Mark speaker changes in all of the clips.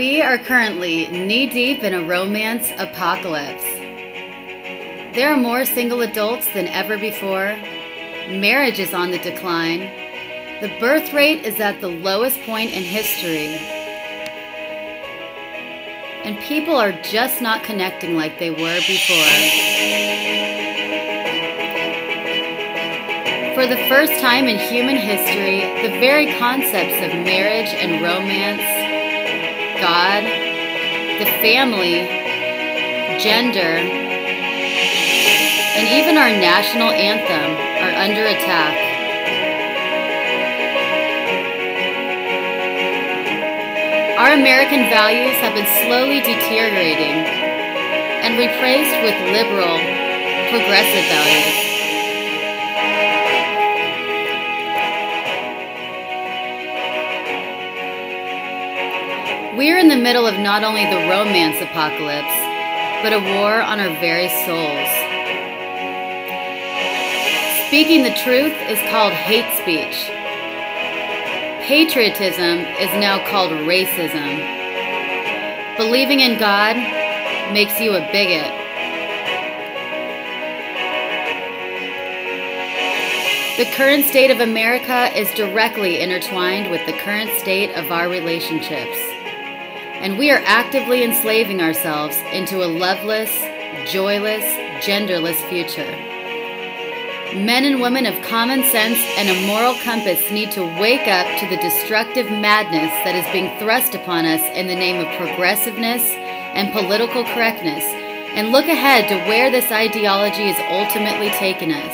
Speaker 1: We are currently knee-deep in a romance apocalypse. There are more single adults than ever before. Marriage is on the decline. The birth rate is at the lowest point in history. And people are just not connecting like they were before. For the first time in human history, the very concepts of marriage and romance, God, the family, gender, and even our national anthem are under attack. Our American values have been slowly deteriorating and replaced with liberal, progressive values. We're in the middle of not only the romance apocalypse, but a war on our very souls. Speaking the truth is called hate speech. Patriotism is now called racism. Believing in God makes you a bigot. The current state of America is directly intertwined with the current state of our relationships. And we are actively enslaving ourselves into a loveless, joyless, genderless future. Men and women of common sense and a moral compass need to wake up to the destructive madness that is being thrust upon us in the name of progressiveness and political correctness, and look ahead to where this ideology is ultimately taking us.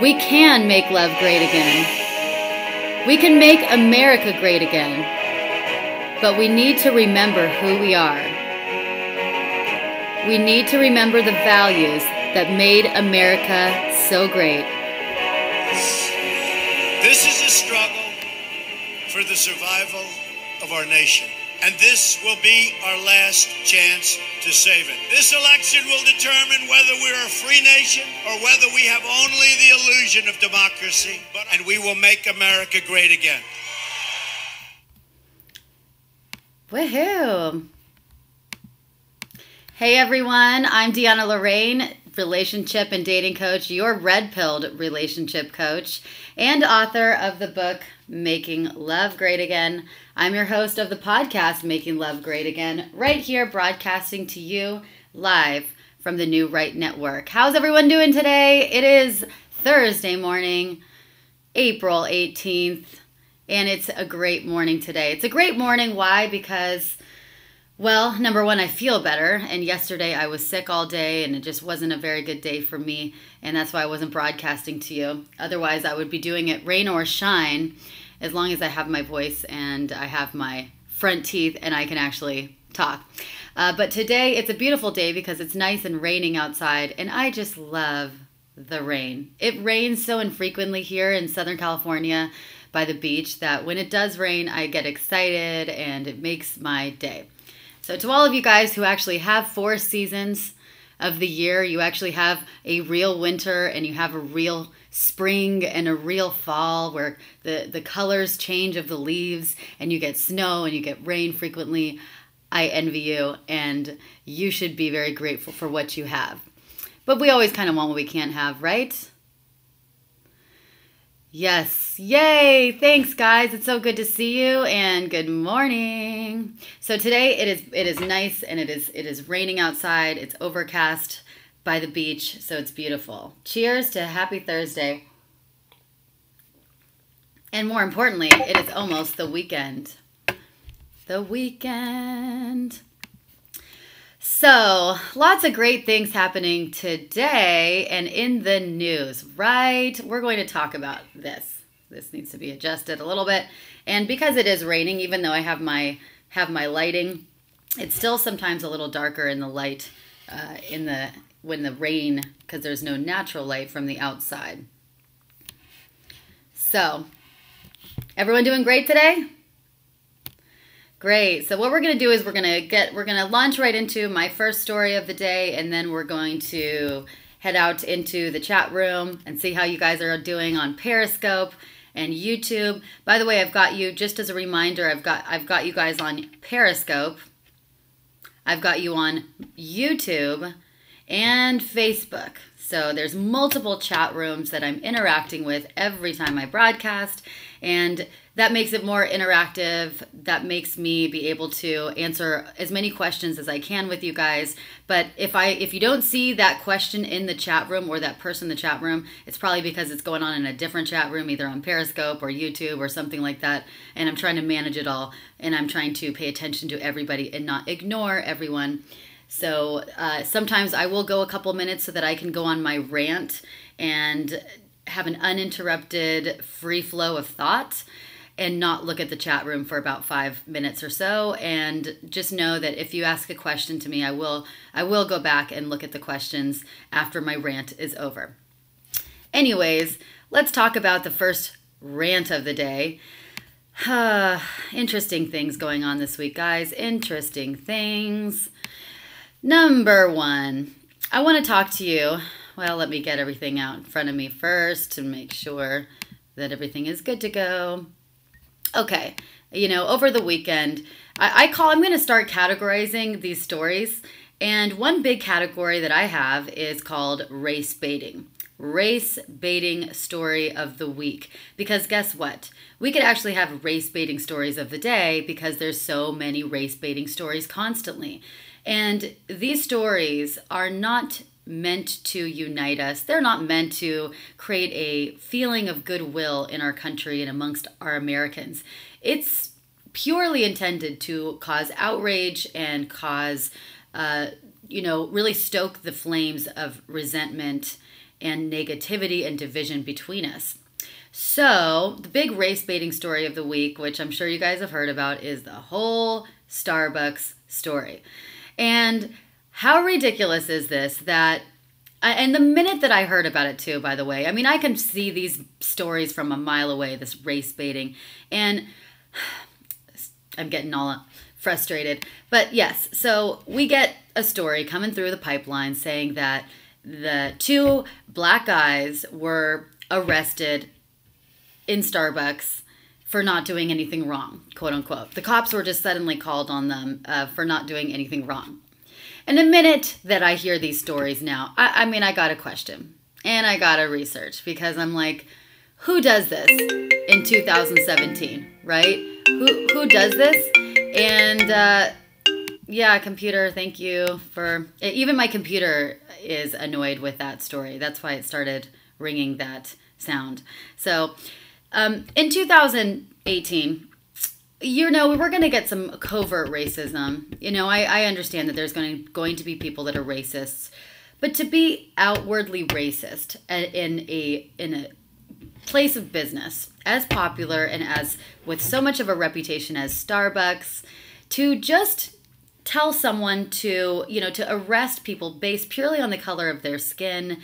Speaker 1: We can make love great again. We can make America great again. But we need to remember who we are. We need to remember the values that made America so great.
Speaker 2: This is a struggle for the survival of our nation. And this will be our last chance to save it. This election will determine whether we're a free nation or whether we have only the illusion of democracy. And we will make America great again.
Speaker 1: Woohoo! Hey everyone, I'm DeAnna Lorraine, relationship and dating coach, your red-pilled relationship coach, and author of the book, Making Love Great Again. I'm your host of the podcast, Making Love Great Again, right here broadcasting to you live from the New Right Network. How's everyone doing today? It is Thursday morning, April 18th. And it's a great morning today. It's a great morning. Why? Because, well, number one, I feel better. And yesterday I was sick all day and it just wasn't a very good day for me. And that's why I wasn't broadcasting to you. Otherwise, I would be doing it rain or shine, as long as I have my voice and I have my front teeth and I can actually talk. But today it's a beautiful day because it's nice and raining outside. And I just love the rain. It rains so infrequently here in Southern California by the beach that when it does rain, I get excited and it makes my day. So to all of you guys who actually have 4 seasons of the year, you actually have a real winter and you have a real spring and a real fall where the colors change of the leaves and you get snow and you get rain frequently. I envy you and you should be very grateful for what you have. But we always kind of want what we can't have, right? Yes. Yay. Thanks, guys. It's so good to see you and good morning. So today it is nice and it is raining outside. It's overcast by the beach, so it's beautiful. Cheers to happy Thursday. And more importantly, it is almost the weekend. The weekend. So, lots of great things happening today and in the news, right? We're going to talk about this. This needs to be adjusted a little bit. And because it is raining, even though I have my lighting, it's still sometimes a little darker in the light when the rain, because there's no natural light from the outside. So, everyone doing great today? Great. So what we're going to do is we're going to launch right into my first story of the day, and then we're going to head out into the chat room and see how you guys are doing on Periscope. and YouTube. By the way, I've got you, just as a reminder, I've got you guys on Periscope. I've got you on YouTube and Facebook. So there's multiple chat rooms that I'm interacting with every time I broadcast, and that makes it more interactive. That makes me be able to answer as many questions as I can with you guys. But if you don't see that question in the chat room or that person in the chat room, it's probably because it's going on in a different chat room, either on Periscope or YouTube or something like that. And I'm trying to manage it all, and I'm trying to pay attention to everybody and not ignore everyone. So sometimes I will go a couple minutes so that I can go on my rant and have an uninterrupted free flow of thought and not look at the chat room for about 5 minutes or so. And just know that if you ask a question to me, I will go back and look at the questions after my rant is over. Anyways, let's talk about the first rant of the day. Interesting things going on this week, guys. Interesting things. Number one, I want to talk to you. Well, let me get everything out in front of me first to make sure that everything is good to go. Okay, over the weekend, I'm going to start categorizing these stories. And one big category that I have is called race baiting. Race baiting story of the week. Because guess what? We could actually have race baiting stories of the day because there's so many race baiting stories constantly. And these stories are not meant to unite us. They're not meant to create a feeling of goodwill in our country and amongst our Americans. It's purely intended to cause outrage and cause, really stoke the flames of resentment and negativity and division between us. So the big race baiting story of the week, which I'm sure you guys have heard about, is the whole Starbucks story. And how ridiculous is this that, and the minute that I heard about it too, by the way, I mean, I can see these stories from a mile away, this race baiting, and I'm getting all frustrated. But yes, so we get a story coming through the pipeline saying that the two black guys were arrested in Starbucks for not doing anything wrong, quote unquote. The cops were just suddenly called on them for not doing anything wrong. And the minute that I hear these stories now, I got a question and I got to research because I'm like, who does this in 2017, right? Who does this? And yeah, computer, thank you for, even my computer is annoyed with that story. That's why it started ringing that sound. So in 2018, we're going to get some covert racism. I understand that there's going to be people that are racists, but to be outwardly racist in a place of business as popular and as with so much of a reputation as Starbucks, to just tell someone to arrest people based purely on the color of their skin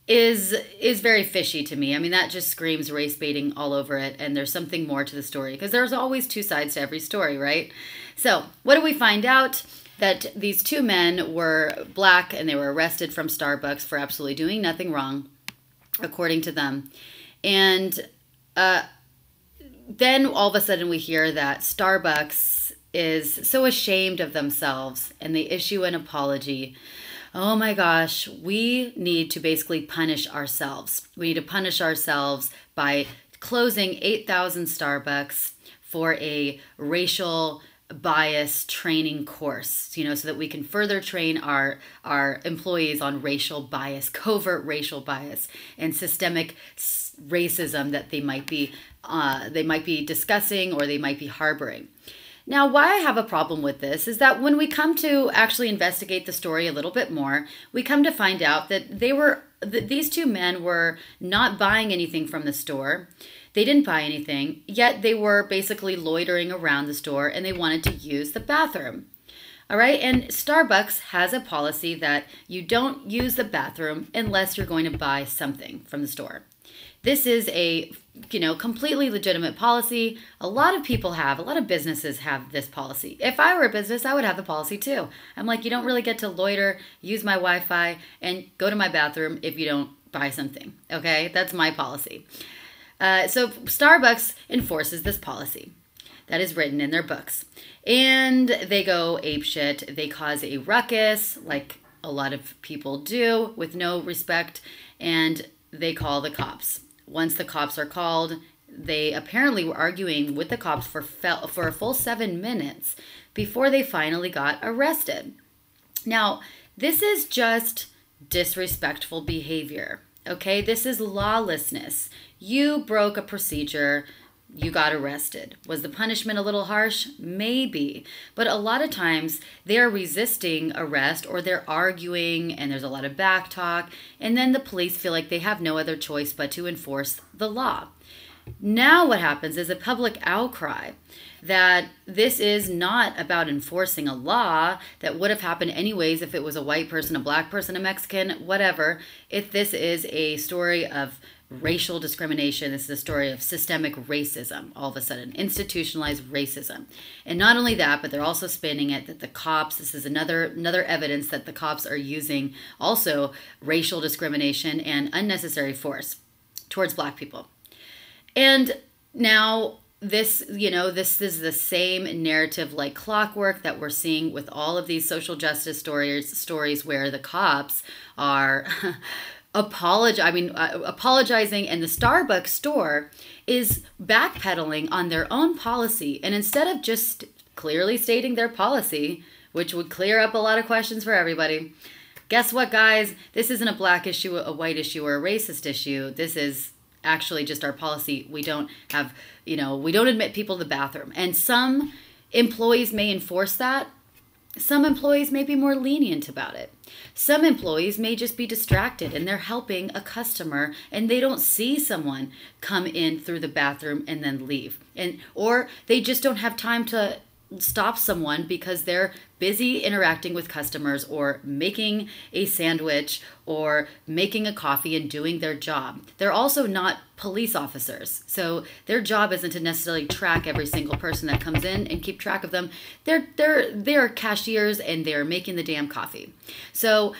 Speaker 1: is very fishy to me. I mean, that just screams race baiting all over it, and there's something more to the story because there's always two sides to every story, right? So what do we find out? That these two men were black and they were arrested from Starbucks for absolutely doing nothing wrong, according to them. And then all of a sudden we hear that Starbucks is so ashamed of themselves and they issue an apology. Oh my gosh, we need to basically punish ourselves. We need to punish ourselves by closing 8,000 Starbucks for a racial bias training course, so that we can further train our employees on racial bias, covert racial bias, and systemic racism that they might be discussing or they might be harboring. Now, why I have a problem with this is that when we come to actually investigate the story a little bit more, we come to find out that these two men were not buying anything from the store. They didn't buy anything, yet they were basically loitering around the store and they wanted to use the bathroom. All right, and Starbucks has a policy that you don't use the bathroom unless you're going to buy something from the store. This is a, completely legitimate policy. A lot of businesses have this policy. If I were a business, I would have the policy too. I'm like, you don't really get to loiter, use my Wi-Fi, and go to my bathroom if you don't buy something. Okay, that's my policy. So Starbucks enforces this policy that is written in their books. And they go apeshit. They cause a ruckus, like a lot of people do, with no respect, and they call the cops. Once the cops are called, they apparently were arguing with the cops for a full 7 minutes before they finally got arrested. Now, this is just disrespectful behavior, okay? This is lawlessness. You broke a procedure, you got arrested. Was the punishment a little harsh? Maybe. But a lot of times they're resisting arrest, or they're arguing and there's a lot of back talk, and then the police feel like they have no other choice but to enforce the law. Now what happens is a public outcry that this is not about enforcing a law that would have happened anyways if it was a white person, a black person, a Mexican, whatever. If this is a story of racial discrimination, this is a story of systemic racism, all of a sudden, institutionalized racism. And not only that, but they're also spinning it that the cops, this is another evidence that the cops are using also racial discrimination and unnecessary force towards black people. And now this is the same narrative like clockwork that we're seeing with all of these social justice stories where the cops are apologizing, and the Starbucks store is backpedaling on their own policy. And instead of just clearly stating their policy, which would clear up a lot of questions for everybody, guess what, guys? This isn't a black issue, a white issue, or a racist issue. This is actually just our policy. We don't have, we don't admit people to the bathroom. And some employees may enforce that. Some employees may be more lenient about it. Some employees may just be distracted and they're helping a customer and they don't see someone come in through the bathroom and then leave. Or they just don't have time to stop someone because they're busy interacting with customers or making a sandwich or making a coffee and doing their job. They're also not police officers, so their job isn't to necessarily track every single person that comes in and keep track of them. They're cashiers and they're making the damn coffee. So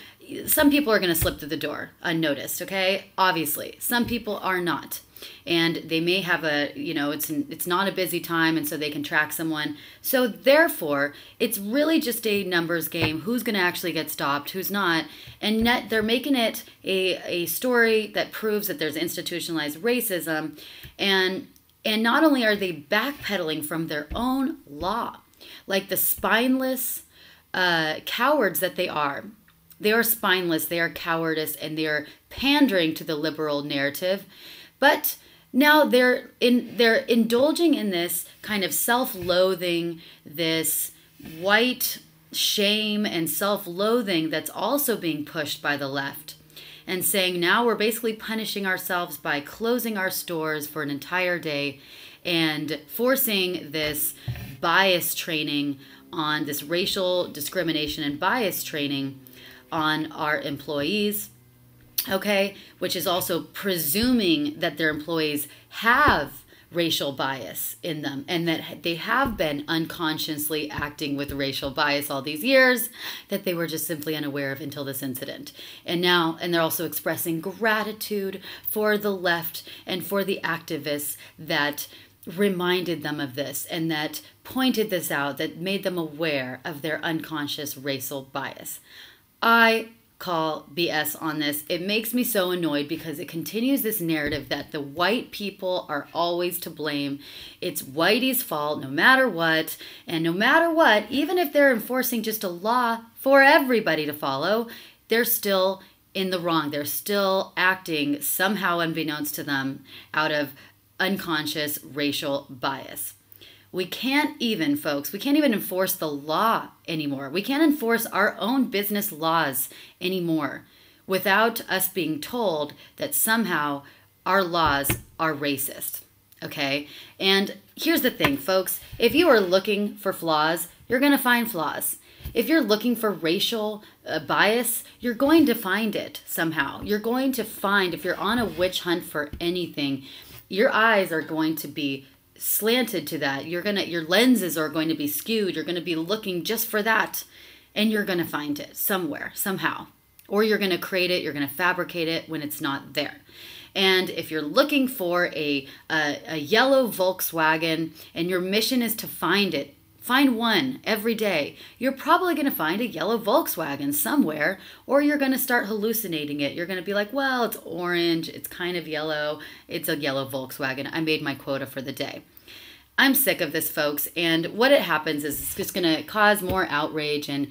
Speaker 1: some people are going to slip through the door unnoticed, okay? Obviously, some people are not. And they may have it's not a busy time, and so they can track someone. So therefore, it's really just a numbers game. Who's going to actually get stopped, who's not. And they're making it a story that proves that there's institutionalized racism. And not only are they backpedaling from their own law, like the spineless cowards that they are. They are spineless, they are cowardice, and they are pandering to the liberal narrative. But now they're indulging in this kind of self-loathing, this white shame and self-loathing that's also being pushed by the left, and saying now we're basically punishing ourselves by closing our stores for an entire day and forcing this bias training on this racial discrimination and bias training on our employees. Okay, which is also presuming that their employees have racial bias in them and that they have been unconsciously acting with racial bias all these years that they were just simply unaware of until this incident. And they're also expressing gratitude for the left and for the activists that reminded them of this and that pointed this out, that made them aware of their unconscious racial bias. I call BS on this. It makes me so annoyed because it continues this narrative that the white people are always to blame. It's whitey's fault no matter what. And no matter what, even if they're enforcing just a law for everybody to follow, they're still in the wrong. They're still acting somehow unbeknownst to them out of unconscious racial bias. We can't even enforce the law anymore. We can't enforce our own business laws anymore without us being told that somehow our laws are racist, okay? And here's the thing, folks. If you are looking for flaws, you're going to find flaws. If you're looking for racial bias, you're going to find it somehow. You're going to find, if you're on a witch hunt for anything, your eyes are going to be slanted to that. Your lenses are going to be skewed. You're going to be looking just for that, and you're going to find it somewhere, somehow. Or you're going to create it, you're going to fabricate it when it's not there. And if you're looking for a yellow Volkswagen and your mission is to find it, find one every day, you're probably going to find a yellow Volkswagen somewhere, or you're going to start hallucinating it. You're going to be like, well, it's orange, it's kind of yellow, it's a yellow Volkswagen. I made my quota for the day. I'm sick of this, folks. And what it happens is it's just going to cause more outrage. And,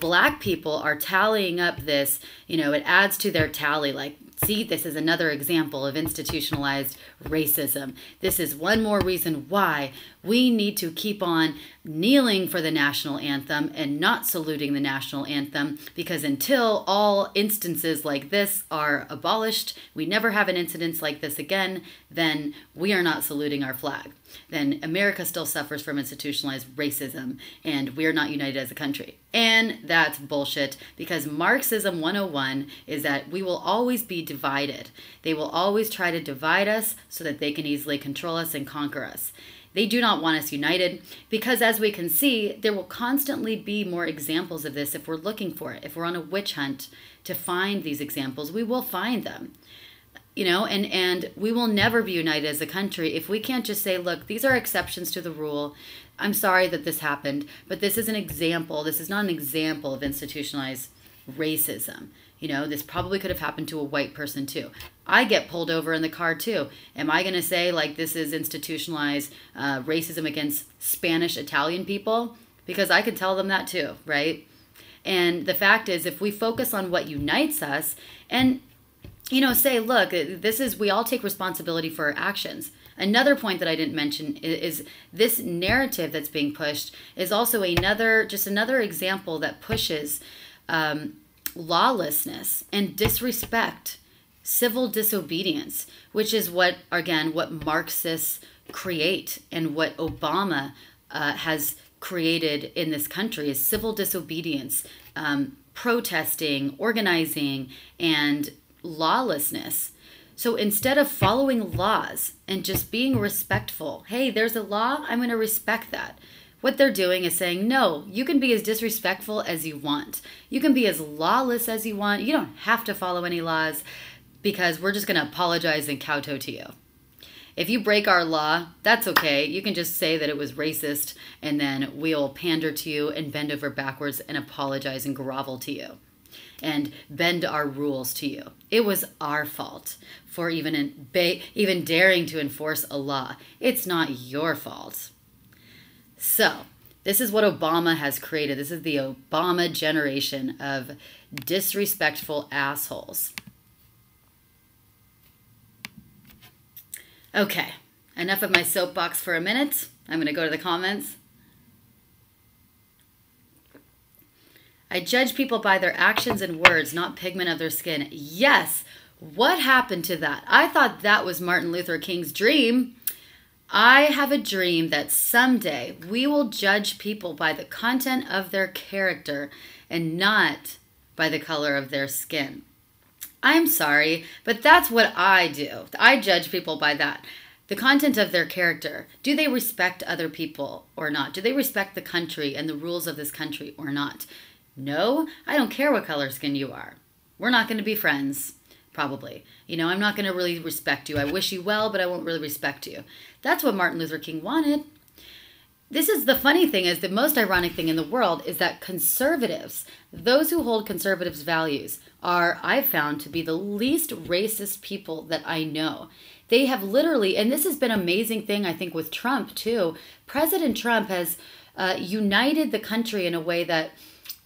Speaker 1: Black people are tallying up this, it adds to their tally. Like, see, this is another example of institutionalized racism. This is one more reason why we need to keep on kneeling for the national anthem and not saluting the national anthem, because until all instances like this are abolished, we never have an incident like this again, then we are not saluting our flag. Then America still suffers from institutionalized racism, and we are not united as a country. And that's bullshit, because Marxism 101 is that we will always be divided. They will always try to divide us so that they can easily control us and conquer us. They do not want us united, because as we can see, there will constantly be more examples of this if we're looking for it. If we're on a witch hunt to find these examples, we will find them. And we will never be united as a country if we can't just say, look, these are exceptions to the rule. I'm sorry that this happened, but this is an example. This is not an example of institutionalized racism. This probably could have happened to a white person too. I get pulled over in the car too. Am I going to say like this is institutionalized racism against Spanish Italian people? Because I could tell them that too, right? And the fact is, if we focus on what unites us and say, look, we all take responsibility for our actions. Another point that I didn't mention is this narrative that's being pushed is also another example that pushes lawlessness and disrespect, civil disobedience, which is what Marxists create and what Obama has created in this country is civil disobedience, protesting, organizing, and lawlessness. So instead of following laws and just being respectful, hey, there's a law, I'm going to respect that. What they're doing is saying, no, you can be as disrespectful as you want. You can be as lawless as you want. You don't have to follow any laws because we're just going to apologize and kowtow to you. If you break our law, that's okay. You can just say that it was racist, and then we'll pander to you and bend over backwards and apologize and grovel to you and bend our rules to you. It was our fault for even daring to enforce a law. It's not your fault. So this is what Obama has created. This is the Obama generation of disrespectful assholes. Okay, enough of my soapbox for a minute. I'm going to go to the comments. I judge people by their actions and words, not pigment of their skin. Yes, what happened to that? I thought that was Martin Luther King's dream. I have a dream that someday we will judge people by the content of their character and not by the color of their skin. I'm sorry, but that's what I do. I judge people by that. The content of their character. Do they respect other people or not? Do they respect the country and the rules of this country or not? No, I don't care what color skin you are. We're not going to be friends, probably. I'm not going to really respect you. I wish you well, but I won't really respect you. That's what Martin Luther King wanted. This is the funny thing, is the most ironic thing in the world is that conservatives, those who hold conservatives' values, are, I've found, to be the least racist people that I know. They have literally, and this has been an amazing thing, I think, with Trump, too. President Trump has united the country in a way that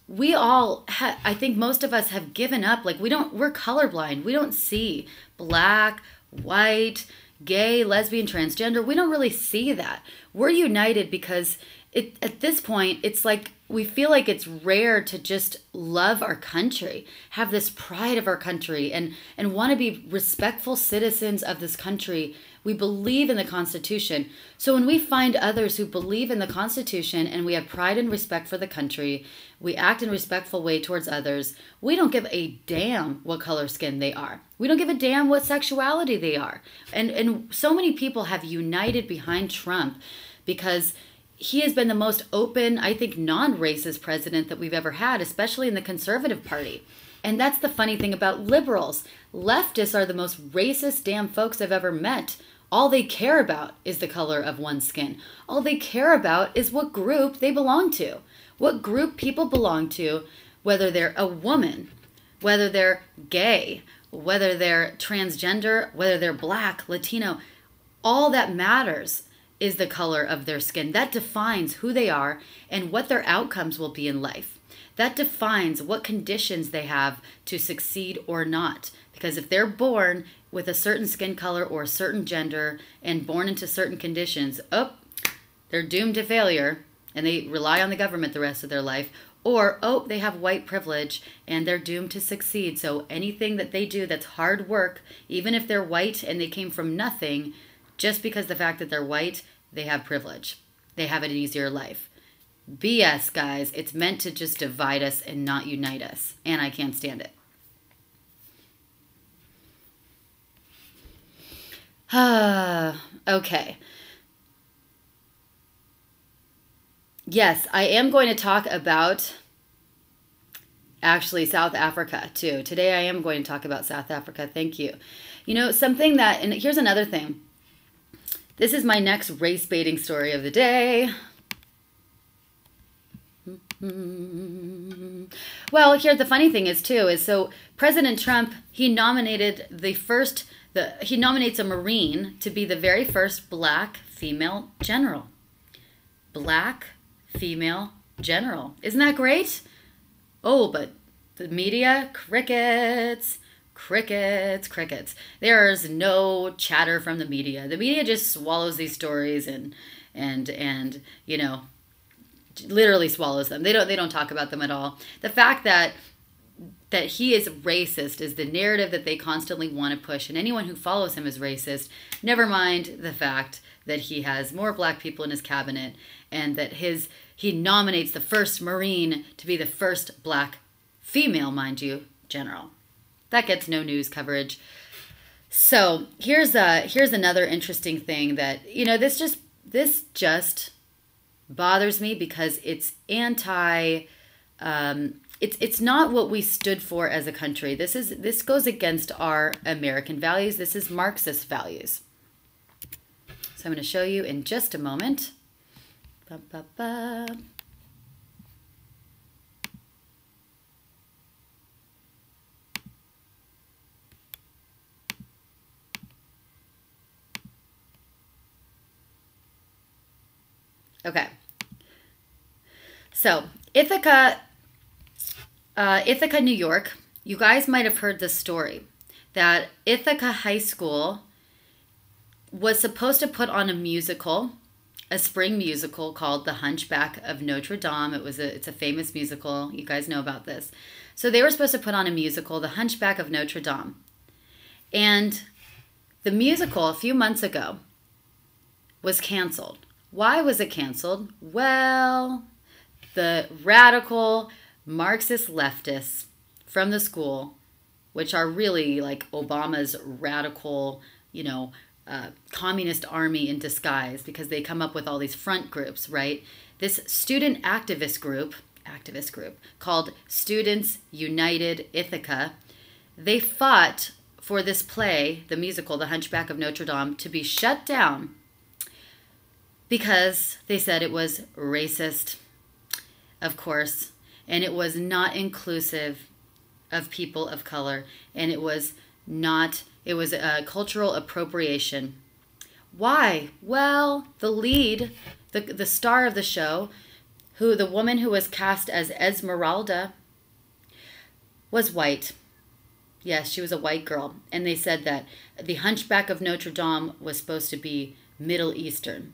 Speaker 1: we all, I think most of us have given up. Like, we're colorblind. We don't see black, white, gay, lesbian, transgender. We don't really see that. We're united because at this point, it's like we feel like it's rare to just love our country, have this pride of our country, and want to be respectful citizens of this country. We believe in the Constitution. So when we find others who believe in the Constitution and we have pride and respect for the country, we act in a respectful way towards others, we don't give a damn what color skin they are. We don't give a damn what sexuality they are. And so many people have united behind Trump because he has been the most open, I think, non-racist president that we've ever had, especially in the Conservative Party. And that's the funny thing about liberals. Leftists are the most racist damn folks I've ever met. All they care about is the color of one's skin. All they care about is what group they belong to. What group people belong to, whether they're a woman, whether they're gay, whether they're transgender, whether they're black, Latino. All that matters is the color of their skin. That defines who they are and what their outcomes will be in life. That defines what conditions they have to succeed or not. Because if they're born with a certain skin color or a certain gender and born into certain conditions, they're doomed to failure and they rely on the government the rest of their life. Or, they have white privilege and they're doomed to succeed. So anything that they do that's hard work, even if they're white and they came from nothing, just because the fact that they're white, they have privilege. They have an easier life. BS, guys. It's meant to just divide us and not unite us. And I can't stand it. Okay. Yes, I am going to talk about actually South Africa too. Today I am going to talk about South Africa. Thank you. You know, something that, and here's another thing. This is my next race baiting story of the day. Well, here the funny thing is too, so President Trump, he nominated he nominates a Marine to be the very first black female general. Black female general. Isn't that great? Oh, but the media, crickets. There's no chatter from the media. The media just swallows these stories and you know, literally swallows them. They don't talk about them at all. The fact that he is racist is the narrative that they constantly want to push, and anyone who follows him is racist. Never mind the fact that he has more black people in his cabinet and that he nominates the first Marine to be the first black female, mind you, general. That gets no news coverage. So here's another interesting thing that, you know, this just bothers me because it's it's not what we stood for as a country. This goes against our American values. This is Marxist values. So I'm going to show you in just a moment. Okay. So Ithaca, New York, you guys might have heard this story that Ithaca High School was supposed to put on a spring musical called The Hunchback of Notre Dame. It's a famous musical. You guys know about this. So they were supposed to put on a musical, The Hunchback of Notre Dame. And the musical a few months ago was canceled. Why was it canceled? Well, the radical Marxist leftists from the school, which are really like Obama's radical, you know, communist army in disguise, because they come up with all these front groups, right? This student activist group called Students United Ithaca, they fought for this play, the musical, The Hunchback of Notre Dame, to be shut down because they said it was racist, of course, and it was not inclusive of people of color, and it was a cultural appropriation. Why? Well, the lead, the star of the show, the woman who was cast as Esmeralda, was white. Yes, she was a white girl. And they said that the Hunchback of Notre Dame was supposed to be Middle Eastern.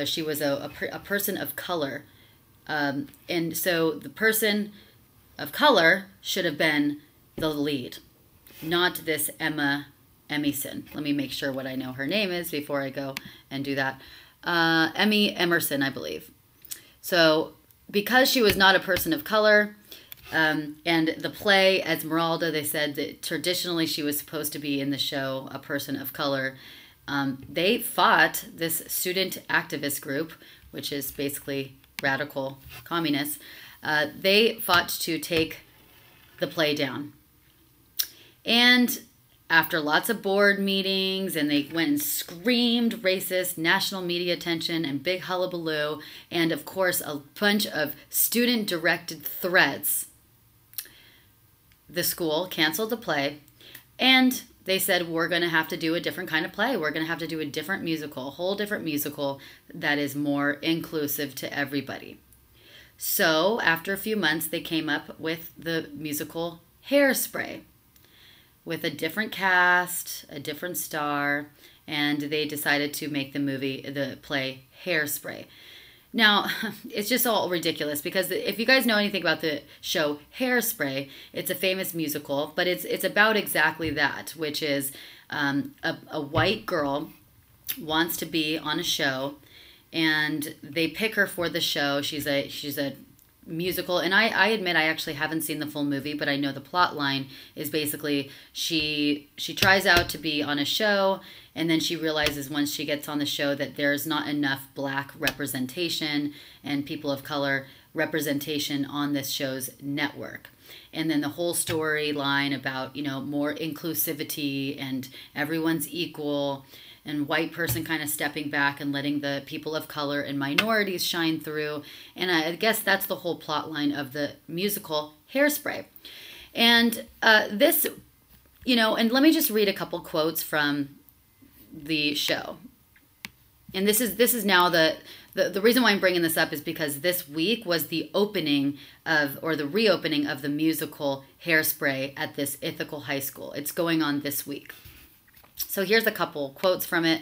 Speaker 1: She was a person of color. And so the person of color should have been the lead, not this Emma Emerson. Let me make sure what I know her name is before I go and do that. Emmy Emerson, I believe. So because she was not a person of color, and the play Esmeralda, they said that traditionally she was supposed to be in the show a person of color. They fought this student activist group, which is basically radical communists. They fought to take the play down. And after lots of board meetings, and they went and screamed racist, national media attention, and big hullabaloo, and of course a bunch of student-directed threats, the school canceled the play, and they said, we're going to have to do a different kind of play. We're going to have to do a different musical, a whole different musical that is more inclusive to everybody. So after a few months, they came up with the musical Hairspray, with a different cast, a different star, and they decided to make the play Hairspray. Now, it's just all ridiculous because if you guys know anything about the show Hairspray, it's a famous musical, but it's about exactly that, which is a white girl wants to be on a show, and they pick her for the show. She's a musical, and I admit I actually haven't seen the full movie, but I know the plot line is basically she tries out to be on a show, and then she realizes once she gets on the show that there's not enough black representation and people of color representation on this show's network. And then the whole storyline about, more inclusivity and everyone's equal, and white person kind of stepping back and letting the people of color and minorities shine through. And I guess that's the whole plot line of the musical Hairspray. And this, and let me just read a couple quotes from the show. And this is now the reason why I'm bringing this up is because this week was the opening the reopening of the musical Hairspray at this Ithaca high school. It's going on this week. So here's a couple quotes from it.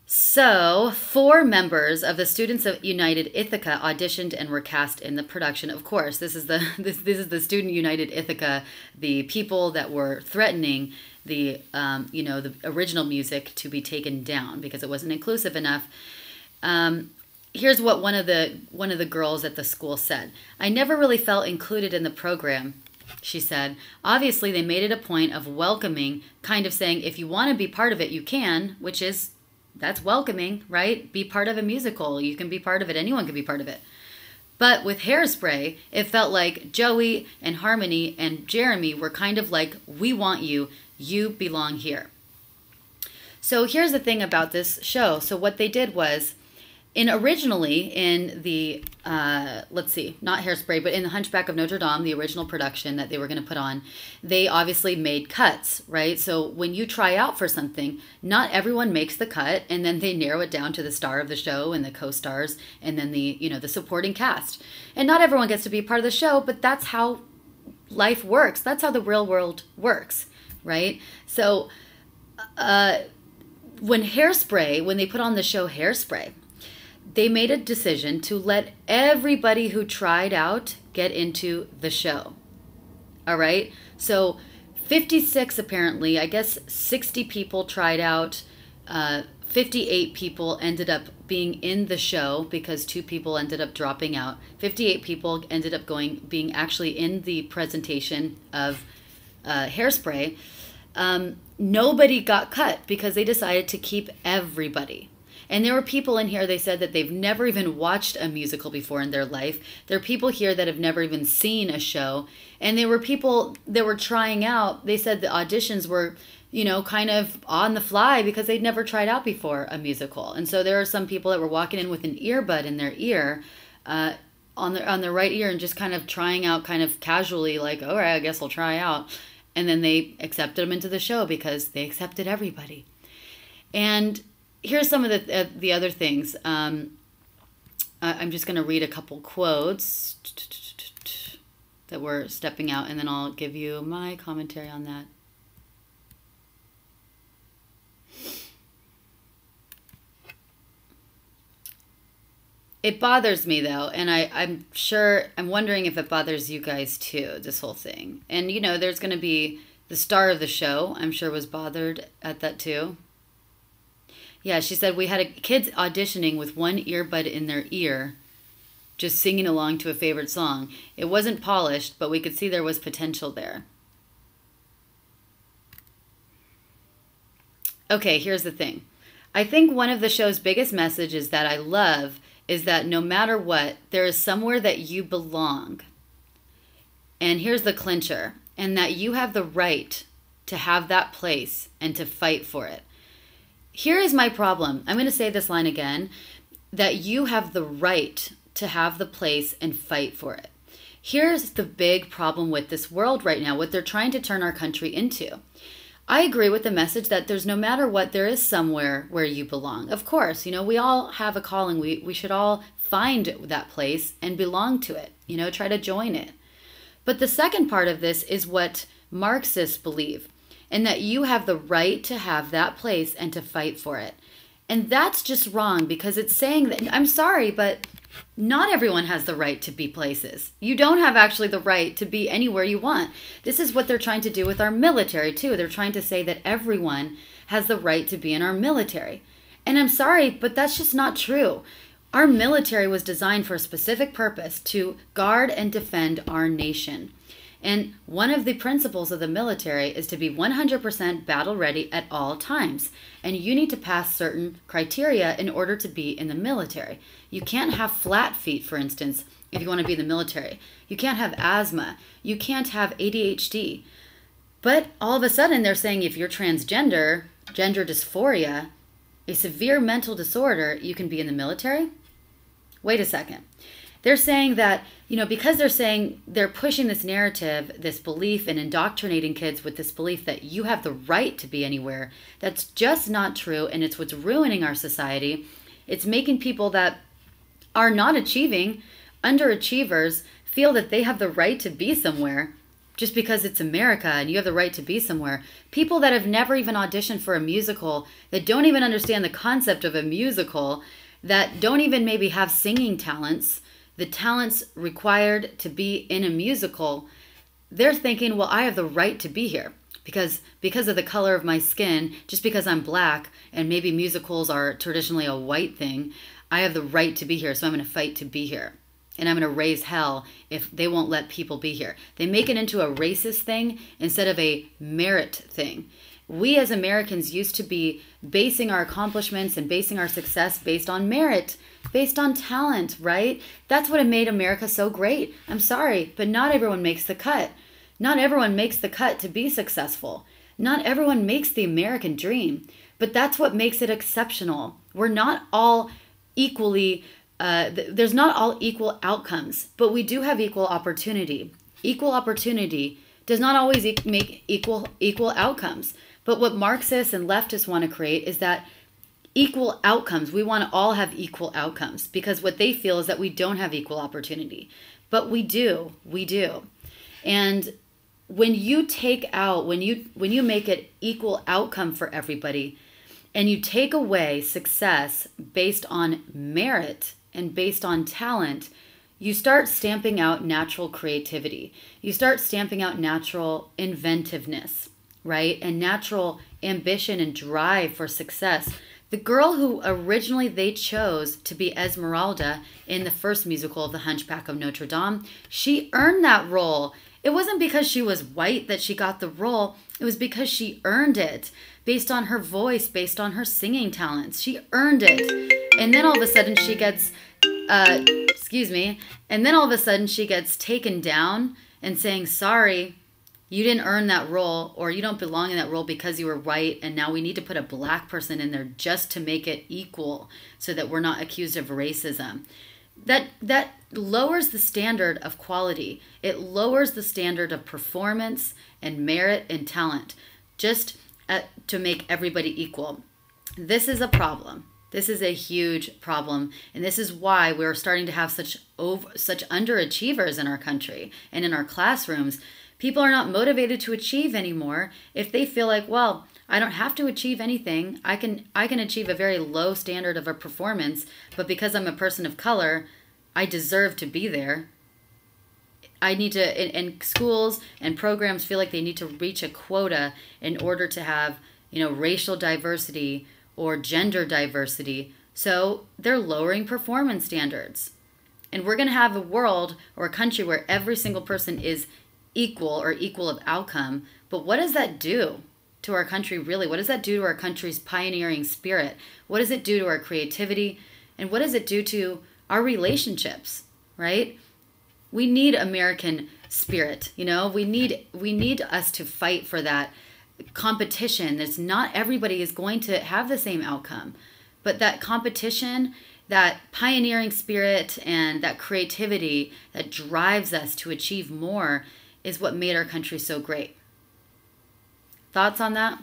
Speaker 1: So, 4 members of the Students of United Ithaca auditioned and were cast in the production. Of course, this is the Student United Ithaca, the people that were threatening the original music to be taken down because it wasn't inclusive enough. Here's what one of the girls at the school said. "I never really felt included in the program," she said. "Obviously, they made it a point of welcoming, kind of saying, if you want to be part of it, you can," which is, that's welcoming, right? Be part of a musical. You can be part of it. Anyone can be part of it. But with Hairspray, it felt like Joey and Harmony and Jeremy were kind of like, we want you. You belong here. So here's the thing about this show. So what they did was, originally in the, not Hairspray, but in The Hunchback of Notre Dame, the original production that they were going to put on, they obviously made cuts, right? So when you try out for something, not everyone makes the cut, and then they narrow it down to the star of the show and the co-stars, and then the supporting cast. And not everyone gets to be part of the show, but that's how life works. That's how the real world works, right? So when they put on the show Hairspray, they made a decision to let everybody who tried out get into the show. All right? So 56 apparently, I guess 60 people tried out. 58 people ended up being in the show because 2 people ended up dropping out. 58 people ended up being actually in the presentation of Hairspray. Nobody got cut because they decided to keep everybody. And there were people in here, they said that they've never even watched a musical before in their life. There are people here that have never even seen a show. And there were people that were trying out. They said the auditions were, kind of on the fly because they'd never tried out before a musical. And so there are some people that were walking in with an earbud in their ear, on their right ear, and just kind of trying out kind of casually, like, all right, I guess I'll try out. And then they accepted them into the show because they accepted everybody. And here's some of the other things. I'm just going to read a couple quotes that were stepping out, and then I'll give you my commentary on that. It bothers me, though, and I'm wondering if it bothers you guys, too, this whole thing. And, there's going to be the star of the show, I'm sure was bothered at that, too. Yeah, she said, we had kids auditioning with one earbud in their ear, just singing along to a favorite song. It wasn't polished, but we could see there was potential there. Okay, here's the thing. I think one of the show's biggest messages that I love is that no matter what, there is somewhere that you belong. And here's the clincher, and that you have the right to have that place and to fight for it. Here is my problem. I'm going to say this line again, that you have the right to have the place and fight for it. Here's the big problem with this world right now, what they're trying to turn our country into. I agree with the message that there's no matter what, there is somewhere where you belong. Of course, we all have a calling. We should all find that place and belong to it, try to join it. But the second part of this is what Marxists believe, and that you have the right to have that place and to fight for it. And that's just wrong, because it's saying that, I'm sorry, but not everyone has the right to be places. You don't have actually the right to be anywhere you want. This is what they're trying to do with our military too. They're trying to say that everyone has the right to be in our military. And I'm sorry, but that's just not true. Our military was designed for a specific purpose, to guard and defend our nation. And one of the principles of the military is to be 100% battle ready at all times. And you need to pass certain criteria in order to be in the military. You can't have flat feet, for instance, if you want to be in the military. You can't have asthma. You can't have ADHD. But all of a sudden they're saying if you're transgender, gender dysphoria, a severe mental disorder, you can be in the military? Wait a second. They're saying that, because they're pushing this narrative, this belief, and indoctrinating kids with this belief that you have the right to be anywhere. That's just not true, and it's what's ruining our society. It's making people that are not achieving, underachievers, feel that they have the right to be somewhere just because it's America and you have the right to be somewhere. People that have never even auditioned for a musical, that don't even understand the concept of a musical, that don't even maybe have singing talents, the talents required to be in a musical, they're thinking, well, I have the right to be here because of the color of my skin, just because I'm black, and maybe musicals are traditionally a white thing, I have the right to be here, so I'm going to fight to be here. And I'm going to raise hell if they won't let people be here. They make it into a racist thing instead of a merit thing. We as Americans used to be basing our accomplishments and basing our success based on merit, based on talent, right? That's what made America so great. I'm sorry, but not everyone makes the cut. Not everyone makes the cut to be successful. Not everyone makes the American dream, but that's what makes it exceptional. We're not all equally, there's not all equal outcomes, but we do have equal opportunity. Equal opportunity does not always make equal outcomes. But what Marxists and leftists want to create is that equal outcomes. We want to all have equal outcomes, because what they feel is that we don't have equal opportunity. But we do. And when you when you make it equal outcome for everybody, and you take away success based on merit and based on talent, you start stamping out natural creativity. You start stamping out natural inventiveness, right? And natural ambition and drive for success. The girl who originally they chose to be Esmeralda in the first musical of The Hunchback of Notre Dame, she earned that role. It wasn't because she was white that she got the role. It was because she earned it based on her voice, based on her singing talents. She earned it. And then all of a sudden she gets, and then all of a sudden she gets taken down and saying, sorry, you didn't earn that role, or you don't belong in that role because you were white, and now we need to put a black person in there just to make it equal so that we're not accused of racism. That lowers the standard of quality. It lowers the standard of performance and merit and talent just to make everybody equal. This is a problem. This is a huge problem, and this is why we're starting to have such underachievers in our country and in our classrooms. People are not motivated to achieve anymore if they feel like, well, I don't have to achieve anything. I can achieve a very low standard of a performance, but because I'm a person of color, I deserve to be there. I need to, and schools and programs feel like they need to reach a quota in order to have, racial diversity or gender diversity. So they're lowering performance standards. And we're going to have a world or a country where every single person is equal or equal of outcome. But what does that do to our country really? What does that do to our country's pioneering spirit? What does it do to our creativity? And what does it do to our relationships, right? We need American spirit, you know? We need us to fight for that competition. That's not everybody is going to have the same outcome, but that competition, that pioneering spirit and that creativity that drives us to achieve more is what made our country so great. Thoughts on that?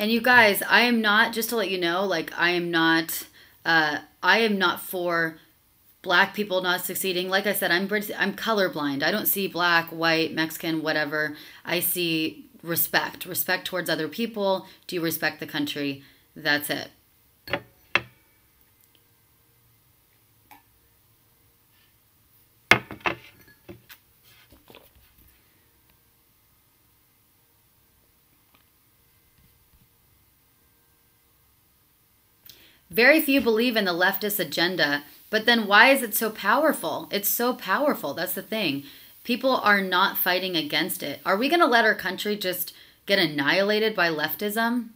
Speaker 1: And you guys, I am not, just to let you know, like I am not for black people not succeeding. Like I said, I'm colorblind. I don't see black, white, Mexican, whatever. I see respect towards other people. Do you respect the country? That's it. Very few believe in the leftist agenda, but then why is it so powerful? It's so powerful. That's the thing. People are not fighting against it. Are we going to let our country just get annihilated by leftism?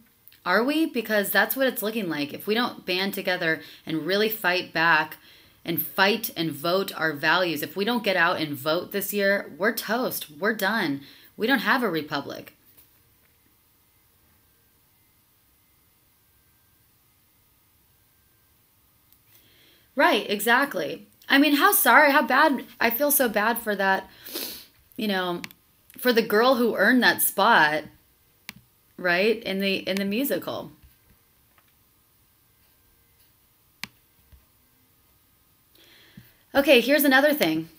Speaker 1: Are we? Because that's what it's looking like. If we don't band together and really fight back and fight and vote our values, if we don't get out and vote this year, we're toast. We're done. We don't have a republic. Right, exactly. I mean, how bad, I feel so bad for that, you know, for the girl who earned that spot, right, in the musical. Okay, here's another thing.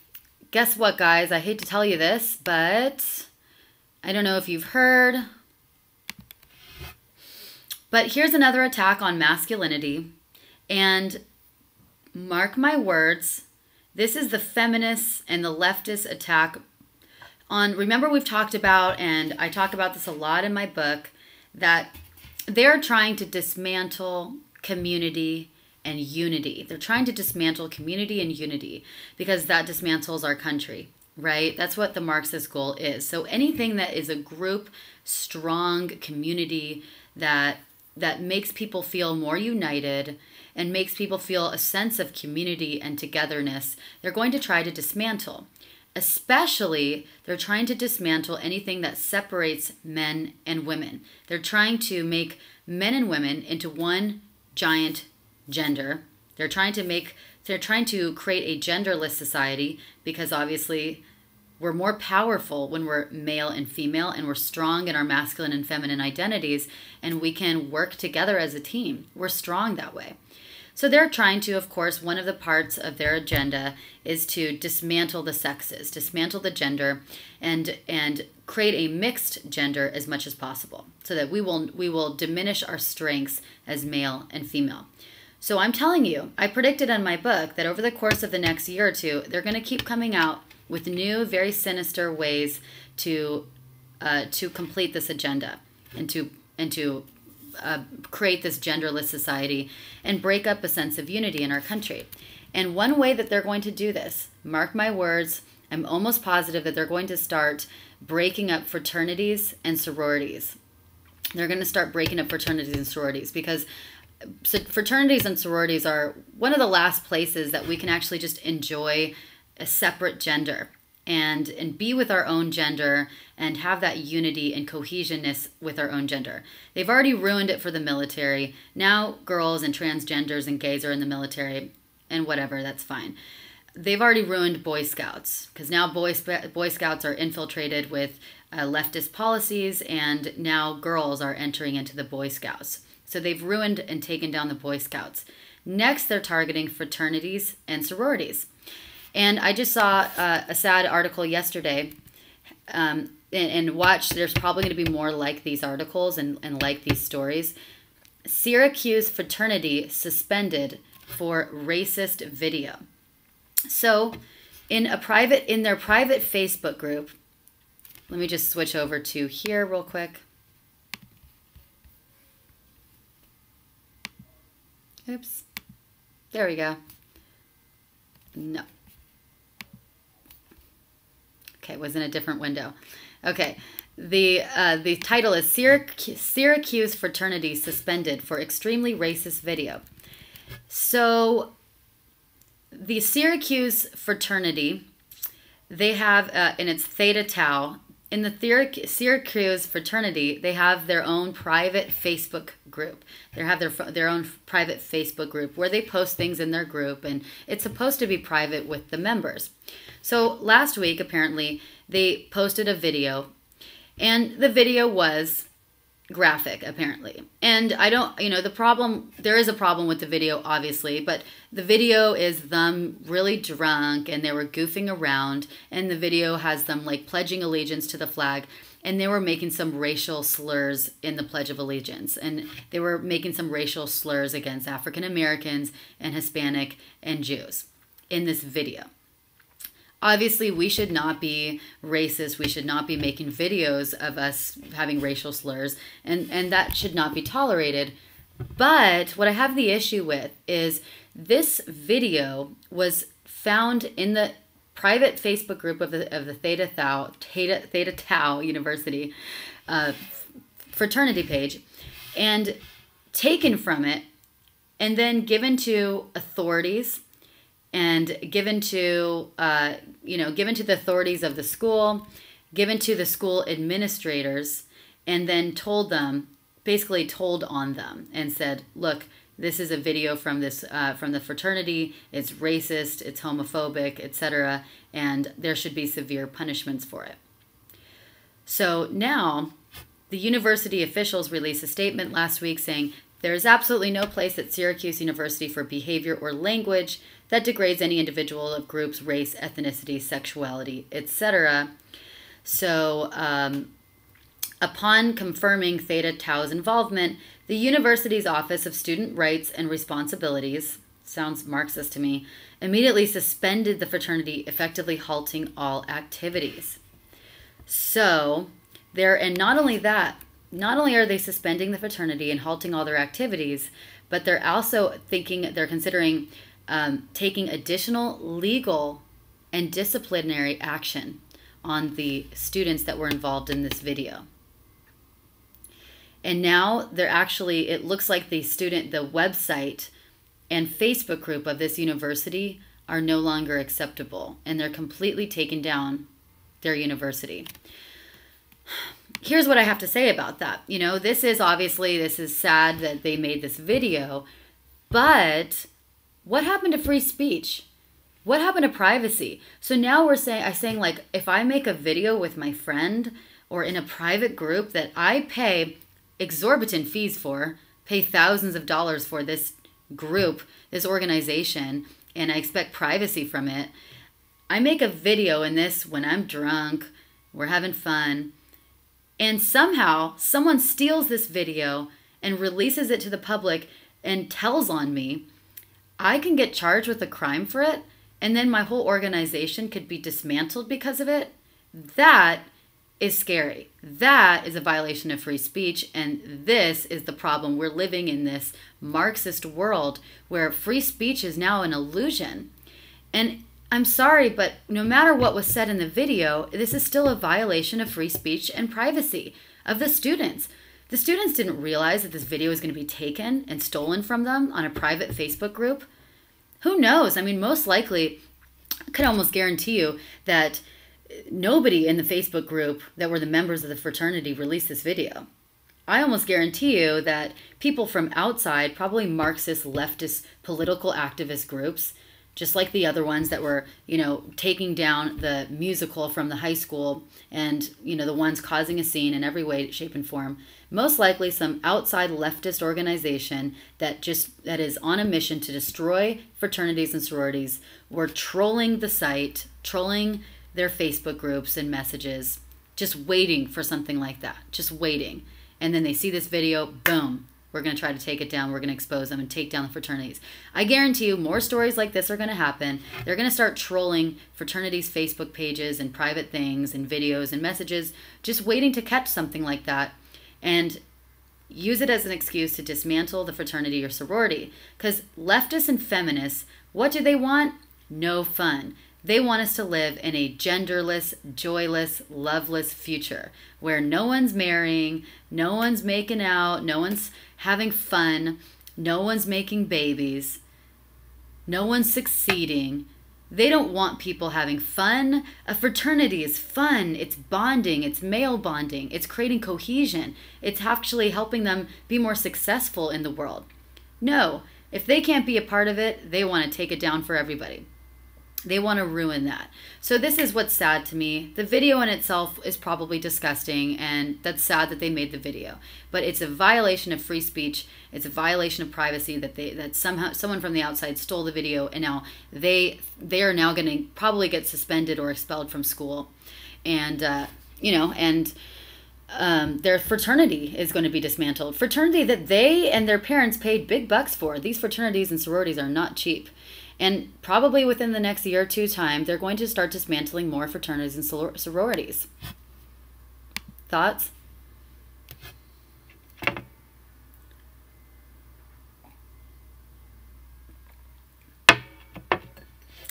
Speaker 1: Guess what, guys? I hate to tell you this, but I don't know if you've heard, but here's another attack on masculinity, and mark my words, this is the feminists and the leftist attack on, remember we've talked about, and I talk about this a lot in my book, that they're trying to dismantle community and unity. They're trying to dismantle community and unity because that dismantles our country, right? That's what the Marxist goal is. So anything that is a group, strong community that makes people feel more united and makes people feel a sense of community and togetherness, they're going to try to dismantle. Especially, they're trying to dismantle anything that separates men and women. They're trying to make men and women into one giant gender. They're trying to create a genderless society because obviously we're more powerful when we're male and female, and we're strong in our masculine and feminine identities, and we can work together as a team. We're strong that way. So they're trying to, of course, one of the parts of their agenda is to dismantle the sexes, dismantle the gender, and create a mixed gender as much as possible, so that we will diminish our strengths as male and female. So I'm telling you, I predicted in my book that over the course of the next year or two, they're going to keep coming out with new, very sinister ways to complete this agenda and to create this genderless society and break up a sense of unity in our country. And one way that they're going to do this, mark my words, I'm almost positive that they're going to start breaking up fraternities and sororities. They're going to start breaking up fraternities and sororities because fraternities and sororities are one of the last places that we can actually just enjoy a separate gender and be with our own gender and have that unity and cohesionness with our own gender. They've already ruined it for the military. Now girls and transgenders and gays are in the military and whatever, that's fine. They've already ruined Boy Scouts because now Boy Scouts are infiltrated with leftist policies, and now girls are entering into the Boy Scouts. So they've ruined and taken down the Boy Scouts. Next, they're targeting fraternities and sororities. And I just saw a sad article yesterday, and watch, there's probably going to be more like these articles and like these stories. Syracuse fraternity suspended for racist video. So in their private Facebook group, let me just switch over to here real quick. Oops. There we go. No. Okay, it was in a different window. Okay. The title is Syracuse Fraternity Suspended for Extremely Racist Video. So the Syracuse fraternity, they have, and it's Theta Tau. In the Syracuse fraternity, they have their own private Facebook group. They have their own private Facebook group where they post things in their group, and it's supposed to be private with the members. So last week, apparently, they posted a video, and the video was graphic, apparently. And I don't, there is a problem with the video, obviously, but the video is them really drunk, and they were goofing around, and the video has them like pledging allegiance to the flag, and they were making some racial slurs in the Pledge of Allegiance, and they were making some racial slurs against African Americans and Hispanic and Jews in this video. Obviously, we should not be racist. We should not be making videos of us having racial slurs, and that should not be tolerated. But what I have the issue with is this video was found in the private Facebook group of the Theta Tau University fraternity page, and taken from it, and then given to authorities, and given to the authorities of the school, given to the school administrators, and then told on them and said, look, this is a video from the fraternity. It's racist, it's homophobic, etc., and there should be severe punishments for it. So now the university officials released a statement last week saying there is absolutely no place at Syracuse University for behavior or language that degrades any individual of groups, race, ethnicity, sexuality, etc. So upon confirming Theta Tau's involvement, the university's Office of Student Rights and Responsibilities, sounds Marxist to me, immediately suspended the fraternity, effectively halting all activities. So and not only are they suspending the fraternity and halting all their activities, but they're also considering taking additional legal and disciplinary action on the students that were involved in this video. And now it looks like the website and Facebook group of this university are no longer acceptable, and they're completely taking down their university. Here's what I have to say about that. This is sad that they made this video, but what happened to free speech? What happened to privacy? So now I'm saying like, if I make a video with my friend or in a private group that I pay exorbitant fees for, pay thousands of dollars for this group, this organization, and I expect privacy from it, I make a video in this when I'm drunk, we're having fun, and somehow someone steals this video and releases it to the public and tells on me, I can get charged with a crime for it, and then my whole organization could be dismantled because of it. That is scary. That is a violation of free speech, and this is the problem. We're living in this Marxist world where free speech is now an illusion. And I'm sorry, but no matter what was said in the video, this is still a violation of free speech and privacy of the students. The students didn't realize that this video was going to be taken and stolen from them on a private Facebook group. Who knows? I mean, most likely, I could almost guarantee you that nobody in the Facebook group that were the members of the fraternity released this video. I almost guarantee you that people from outside, probably Marxist, leftist, political activist groups, just like the other ones that were, taking down the musical from the high school and, the ones causing a scene in every way, shape, and form, most likely some outside leftist organization that is on a mission to destroy fraternities and sororities were trolling the site, trolling their Facebook groups and messages, just waiting for something like that, just waiting. And then they see this video, boom, we're going to try to take it down. We're going to expose them and take down the fraternities. I guarantee you more stories like this are going to happen. They're going to start trolling fraternities' Facebook pages and private things and videos and messages, just waiting to catch something like that and use it as an excuse to dismantle the fraternity or sorority. Because leftists and feminists, what do they want? No fun. They want us to live in a genderless, joyless, loveless future where no one's marrying, no one's making out, no one's having fun, no one's making babies, no one's succeeding. They don't want people having fun. A fraternity is fun. It's bonding. It's male bonding. It's creating cohesion. It's actually helping them be more successful in the world. No, if they can't be a part of it, they want to take it down for everybody. They want to ruin that. So this is what's sad to me. The video in itself is probably disgusting, and that's sad that they made the video. But it's a violation of free speech. It's a violation of privacy that somehow someone from the outside stole the video, and now they are now going to probably get suspended or expelled from school, and their fraternity is going to be dismantled. Fraternity that they and their parents paid big bucks for. These fraternities and sororities are not cheap. And probably within the next year or two time, they're going to start dismantling more fraternities and sororities. Thoughts?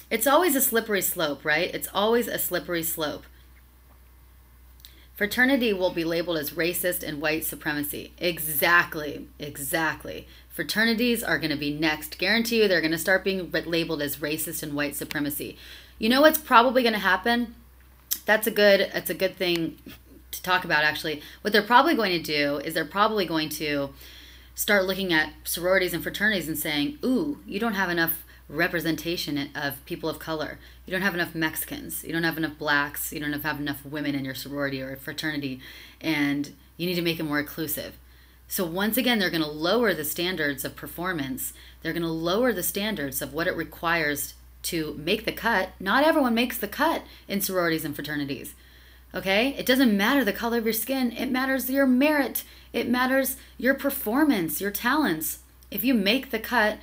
Speaker 1: It's always a slippery slope, right? It's always a slippery slope. Fraternity will be labeled as racist and white supremacy. Exactly. Fraternities are going to be next. Guarantee you they're going to start being labeled as racist and white supremacy. You know what's probably going to happen? That's a good thing to talk about, actually. What they're probably going to do is they're probably going to start looking at sororities and fraternities and saying, ooh, you don't have enough representation of people of color. You don't have enough Mexicans. You don't have enough blacks. You don't have enough women in your sorority or fraternity. And you need to make it more inclusive. So once again, they're going to lower the standards of performance. They're going to lower the standards of what it requires to make the cut. Not everyone makes the cut in sororities and fraternities. Okay? It doesn't matter the color of your skin. It matters your merit. It matters your performance, your talents. If you make the cut